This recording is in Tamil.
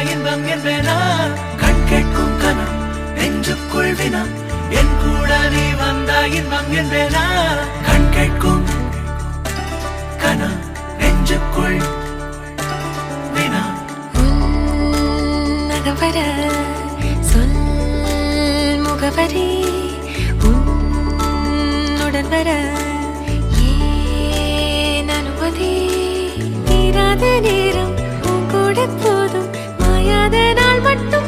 இன்பம் என்பேனா கண் கேட்கும் கனம் நெஞ்சுக்குள் வினம் என் கூட நீ வந்தா இன்பம் என்பேனா கண் கேட்கும் கனம் நெஞ்சுக்குள் வினம் வர சொல் முகவரி உன்னுடன் வர ஏன் அனுமதி தீராத நேரம் உன் கூட போதும் மாயாத நாள் மட்டும்